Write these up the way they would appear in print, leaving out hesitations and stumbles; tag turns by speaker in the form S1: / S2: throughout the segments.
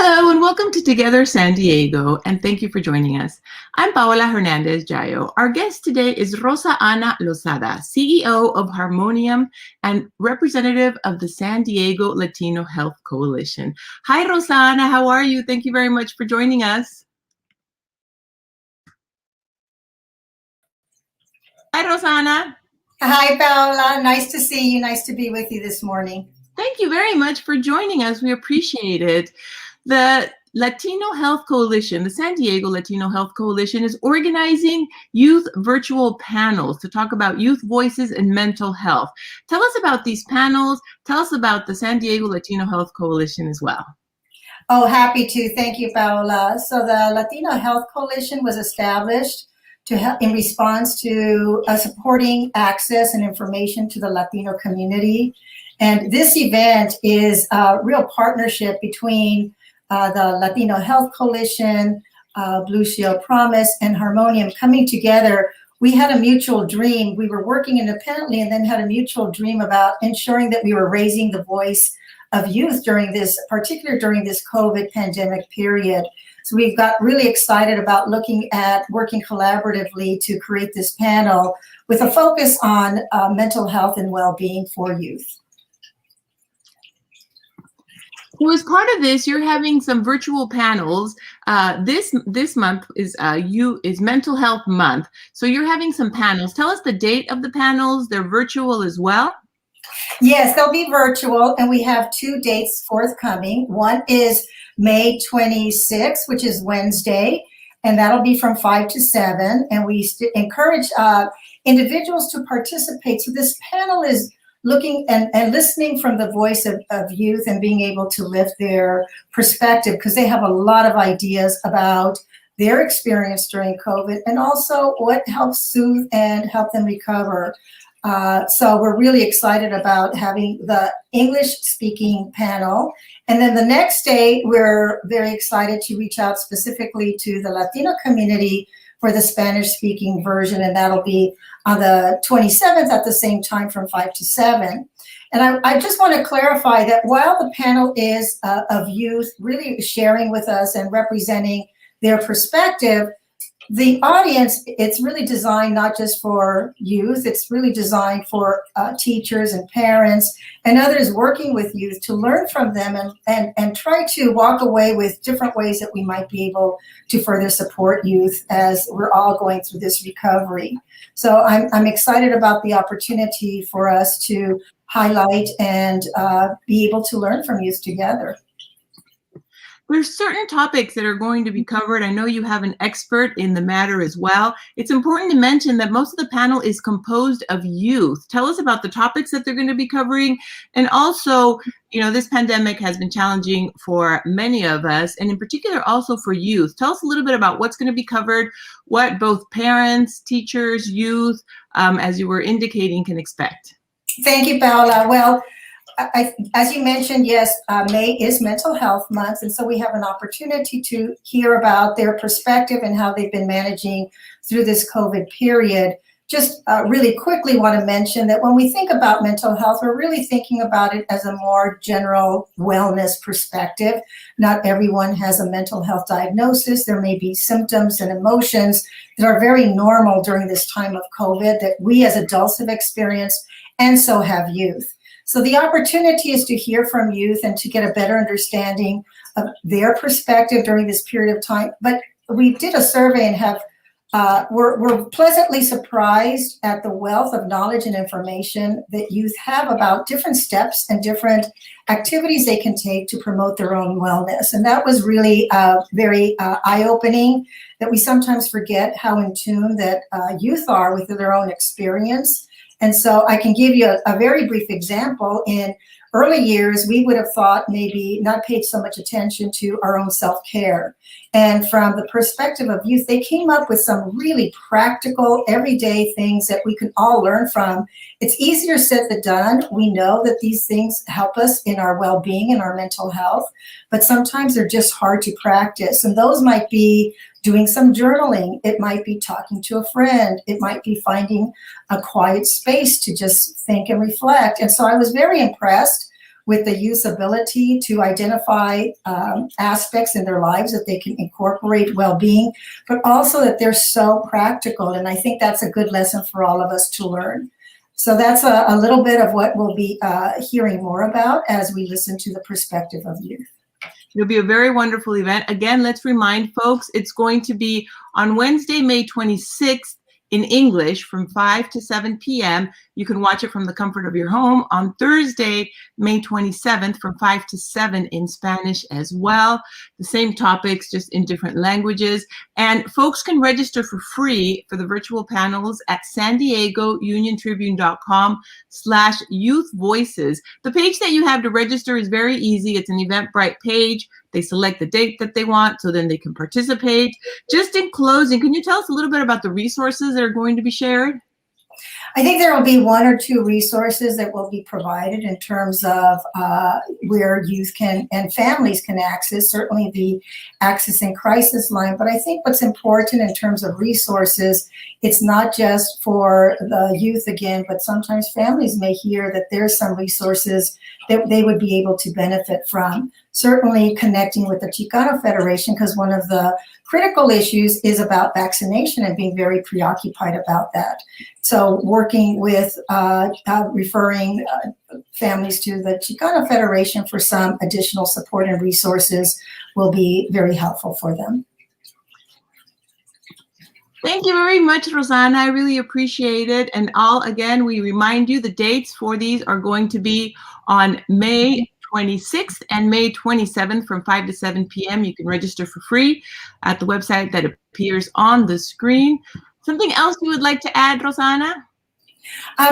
S1: Hello and welcome to Together San Diego, and thank you for joining us. I'm Paola Hernandez Jayo. Our guest today is Rosa Ana Lozada, CEO of Harmonium and representative of the San Diego Latino Health Coalition. Hi, Rosa Ana, how are you? Thank you very much for joining us. Hi, Rosa Ana.
S2: Hi, Paola. Nice to see you. Nice to be with you this morning.
S1: Thank you very much for joining us. We appreciate it. The Latino Health Coalition, the San Diego Latino Health Coalition, is organizing youth virtual panels to talk about youth voices and mental health. Tell us about these panels. Tell us about the San Diego Latino Health Coalition as well.
S2: Oh, happy to. Thank you, Paola. So the Latino Health Coalition was established to help in response to supporting access and information to the Latino community. And this event is a real partnership between the Latino Health Coalition, Blue Shield Promise, and Harmonium coming together. We had a mutual dream. We were working independently and then had a mutual dream about ensuring that we were raising the voice of youth during this, particularly during this COVID pandemic period. So we've got really excited about looking at working collaboratively to create this panel with a focus on mental health and well-being for youth.
S1: So as part of this, you're having some virtual panels. This month is Mental Health Month. So you're having some panels. Tell us the date of the panels. They're virtual as well.
S2: Yes, they'll be virtual, and we have two dates forthcoming. One is May 26th, which is Wednesday, and that'll be from 5 to 7. And we encourage individuals to participate. So this panel is looking and listening from the voice of youth and being able to lift their perspective, because they have a lot of ideas about their experience during COVID and also what helps soothe and help them recover. So we're really excited about having the English-speaking panel. And then the next day, we're very excited to reach out specifically to the Latino community for the Spanish-speaking version, and that'll be on the 27th at the same time from 5 to 7. And I just want to clarify that while the panel is of youth really sharing with us and representing their perspective, the audience, it's really designed not just for youth, it's really designed for teachers and parents and others working with youth to learn from them and try to walk away with different ways that we might be able to further support youth as we're all going through this recovery. So I'm excited about the opportunity for us to highlight and be able to learn from youth together.
S1: There's certain topics that are going to be covered. I know you have an expert in the matter as well. It's important to mention that most of the panel is composed of youth. Tell us about the topics that they're going to be covering. And also, you know, this pandemic has been challenging for many of us, and in particular also for youth. Tell us a little bit about what's going to be covered, what both parents, teachers, youth, as you were indicating, can expect.
S2: Thank you, Paola. Well, as you mentioned, yes, May is Mental Health Month, and so we have an opportunity to hear about their perspective and how they've been managing through this COVID period. Just really quickly want to mention that when we think about mental health, we're really thinking about it as a more general wellness perspective. Not everyone has a mental health diagnosis. There may be symptoms and emotions that are very normal during this time of COVID that we as adults have experienced, and so have youth. So the opportunity is to hear from youth and to get a better understanding of their perspective during this period of time. But we did a survey and have we're pleasantly surprised at the wealth of knowledge and information that youth have about different steps and different activities they can take to promote their own wellness. And that was really very eye-opening, that we sometimes forget how in tune that youth are with their own experience. And so I can give you a very brief example. In early years, we would have thought maybe not paid so much attention to our own self-care. And from the perspective of youth, they came up with some really practical, everyday things that we can all learn from. It's easier said than done. We know that these things help us in our well-being and our mental health, but sometimes they're just hard to practice. And those might be doing some journaling. It might be talking to a friend. It might be finding a quiet space to just think and reflect. And so I was very impressed with the youth's ability to identify aspects in their lives that they can incorporate well-being, but also that they're so practical. And I think that's a good lesson for all of us to learn. So that's a little bit of what we'll be hearing more about as we listen to the perspective of youth.
S1: It'll be a very wonderful event. Again, let's remind folks, it's going to be on Wednesday, May 26th in English from 5 to 7 p.m. You can watch it from the comfort of your home. On Thursday, May 27th from 5 to 7 in Spanish as well. The same topics, just in different languages. And folks can register for free for the virtual panels at San Diego Union-Tribune.com/youth voices. The page that you have to register is very easy. It's an Eventbrite page. They select the date that they want, so then they can participate. Just in closing, can you tell us a little bit about the resources that are going to be shared?
S2: I think there will be one or two resources that will be provided in terms of where youth can and families can access, certainly the Access and Crisis line. But I think what's important in terms of resources, it's not just for the youth again, but sometimes families may hear that there's some resources that they would be able to benefit from. Certainly connecting with the Chicano Federation, because one of the critical issues is about vaccination and being very preoccupied about that. So working with referring families to the Chicano Federation for some additional support and resources will be very helpful for them.
S1: Thank you very much, Rosana. I really appreciate it. And again, we remind you the dates for these are going to be on May 26th and May 27th from 5 to 7 p.m. You can register for free at the website that appears on the screen. Something else you would like to add, Rosana?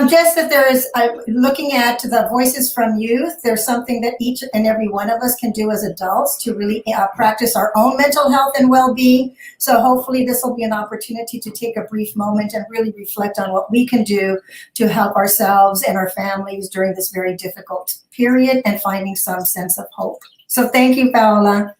S2: Just that there is, looking at the voices from youth, there's something that each and every one of us can do as adults to really practice our own mental health and well-being. So hopefully this will be an opportunity to take a brief moment and really reflect on what we can do to help ourselves and our families during this very difficult period and finding some sense of hope. So thank you, Paola.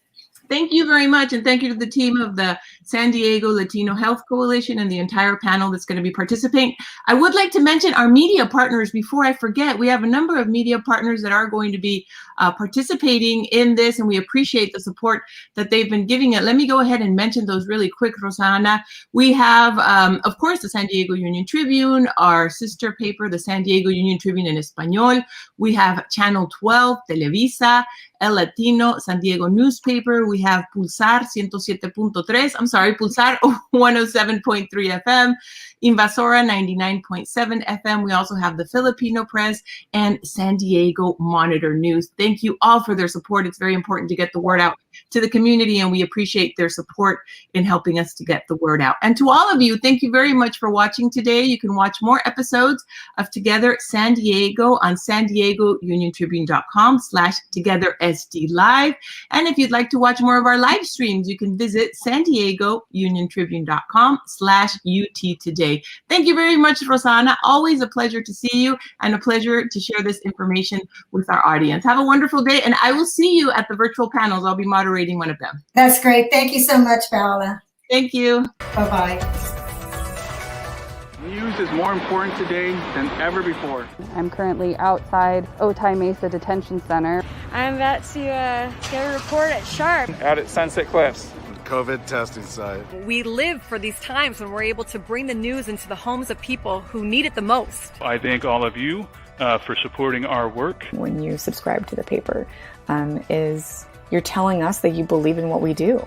S1: Thank you very much, and thank you to the team of the San Diego Latino Health Coalition and the entire panel that's going to be participating. I would like to mention our media partners before I forget. We have a number of media partners that are going to be participating in this, and we appreciate the support that they've been giving it. Let me go ahead and mention those really quick, Rosana. We have, of course, the San Diego Union-Tribune, our sister paper, the San Diego Union-Tribune en Español. We have Channel 12, Televisa, El Latino, San Diego newspaper. We have Pulsar 107.3. I'm sorry, Pulsar 107.3 FM, Invasora 99.7 FM. We also have the Filipino Press and San Diego Monitor News. Thank you all for their support. It's very important to get the word out to the community, and we appreciate their support in helping us to get the word out. And to all of you, thank you very much for watching today. You can watch more episodes of Together San Diego on San Diego Union-Tribune.com/TogetherSD Live. And if you'd like to watch more of our live streams, you can visit San Diego Union-Tribune.com/UT Today. Thank you very much, Rosana. Always a pleasure to see you and a pleasure to share this information with our audience. Have a wonderful day, and I will see you at the virtual panels. I'll be moderating one of them.
S2: That's great. Thank you so much, Paola.
S1: Thank you.
S2: Bye-bye.
S3: News is more important today than ever before.
S4: I'm currently outside Otay Mesa Detention Center.
S5: I'm about to get a report at Sharp.
S3: Out at Sunset Cliffs.
S6: COVID testing site.
S7: We live for these times when we're able to bring the news into the homes of people who need it the most.
S8: I thank all of you for supporting our work.
S9: When you subscribe to the paper, you're telling us that you believe in what we do.